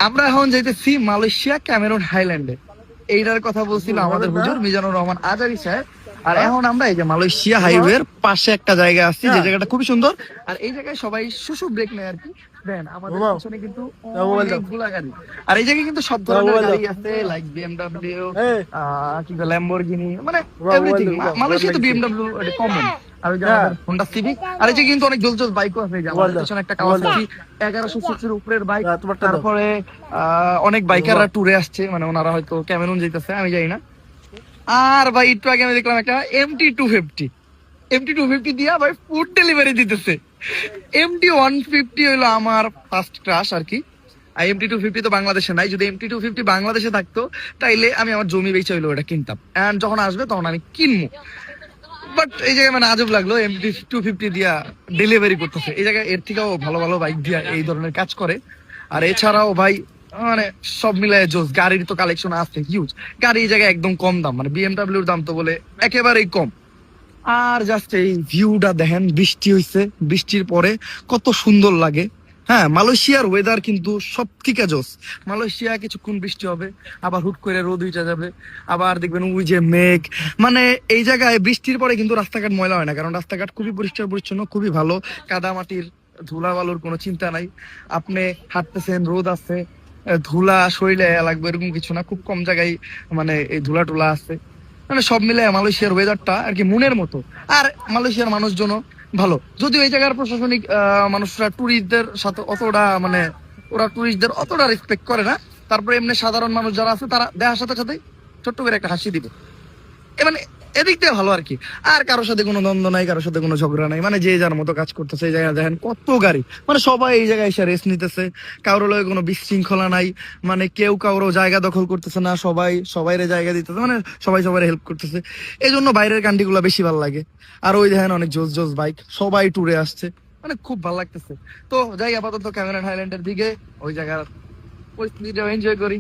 আমরা এখন যাইতেছি মালয়েশিয়া ক্যামেরুন হাইল্যান্ডে। এইটার কথা বলছিল আমাদের হুজুর মিজানুর রহমান আজারি সাহেব। আর এখন আমরা এই যে মালয়েশিয়া হাইওয়ের পাশে একটা জায়গা আসছি, যে জায়গাটা খুবই সুন্দর। আর এই জায়গায় সবাই শুশু ব্রেক নেয় আর কি। দেন আমাদের পিছনে কিন্তু অনেকগুলা গাড়ি। আর এই জায়গায় কিন্তু সব ধরনের গাড়ি আছে, লাইক বিএমডব্লিউ, কি বলে ল্যাম্বরগিনি, মানে এভরিথিং। মালয়েশিয়া তো বিএমডব্লিউ কমন। আর ওই যে আমাদের হোন্ডা সিভিক। আর এই যে কিন্তু অনেক জোস জোস বাইকও আছে। আমাদের পিছনে একটা কাওয়াসাকি 1100 সিসির উপরের বাইক। তারপরে অনেক বাইকাররা ট্যুরে আসছে, মানে ওনারা হয়তো ক্যামেরুন যেতেছে, আমি জানি না। আর ভাই একটু আগে আমি দেখলাম একটা MT-250 দিয়া ভাই ফুড ডেলিভারি দিতেছে। MT-150 হইলো আমার ফার্স্ট ক্রাশ আর কি। আর MT-250 তো বাংলাদেশে নাই। যদি MT-250 বাংলাদেশে থাকতো তাইলে আমি আমার জমি বেচে হইলো ওটা কিনতাম। এন্ড যখন আসবে তখন আমি কিনবো। বাট এই জায়গায় মানে আজব লাগলো, MT-250 দিয়া ডেলিভারি করতেছে। এই জায়গায় এর থেকেও ভালো ভালো বাইক দিয়া এই ধরনের কাজ করে। আর এছাড়াও ভাই মানে সব মিলায় জোস। গাড়ির তো কালেকশন আছে হিউজ। গাড়ি এই জায়গায় একদম কম দাম, মানে বিএমডব্লিউর দাম তো বলে একেবারেই কম। আর জাস্ট এই ভিউটা দেখেন, বৃষ্টি হইছে, বৃষ্টির পরে কত সুন্দর লাগে। হ্যাঁ, মালয়েশিয়ার ওয়েদার কিন্তু সব থেকে জোস। মালয়েশিয়া কিছুক্ষণ বৃষ্টি হবে, আবার হুট করে রোদ উঠে যাবে, আবার দেখবেন ওই যে মেঘ। মানে এই জায়গায় বৃষ্টির পরে কিন্তু রাস্তাঘাট ময়লা হয় না, কারণ রাস্তাঘাট খুবই পরিষ্কার পরিচ্ছন্ন, খুবই ভালো। কাদা মাটির ধুলা বালুর কোনো চিন্তা নাই। আপনি হাঁটতেছেন, রোদ আছে, ধুলা শরীরে লাগবে এরকম কিছু না। খুব কম জায়গায় মানে এই ধুলা টুলা আছে। মানে সব মিলে মালয়েশিয়ার ওয়েদারটা আর কি মনের মতো। আর মালয়েশিয়ার মানুষজনও ভালো, যদিও এই জায়গার প্রশাসনিক মানুষরা ট্যুরিস্টদের সাথে অতটা মানে ওরা ট্যুরিস্টদের অতটা রেসপেক্ট করে না। তারপরে এমনি সাধারণ মানুষ যারা আছে তারা দেখার সাথে সাথে ছোট্ট করে একটা হাসি দিবে। মানে এদিক দিয়ে ভালো আর কি। আর কারোর সাথে কোনো দ্বন্দ্ব নাই, কারোর সাথে কোনো ঝগড়া নাই। মানে যে যার মতো কাজ করতেছে। এই জায়গায় দেখেন কত গাড়ি, মানে সবাই এই জায়গায় এসে রেস্ট নিতেছে। কারোর লগে কোনো বিশৃঙ্খলা নাই, মানে কেউ কারো জায়গা দখল করতেছে না, সবাই সবাইরে জায়গা দিতেছে, মানে সবাই সবাই হেল্প করতেছে। এই জন্য বাইরের কান্ট্রি গুলা বেশি ভালো লাগে। আর ওই দেখেন অনেক জোস জোস বাইক, সবাই ট্যুরে আসছে, মানে খুব ভালো লাগতেছে। তো যাই আপাতত ক্যামেরন হাইল্যান্ডের দিকে, ওই জায়গার পরিস্থিতিটা এনজয় করি।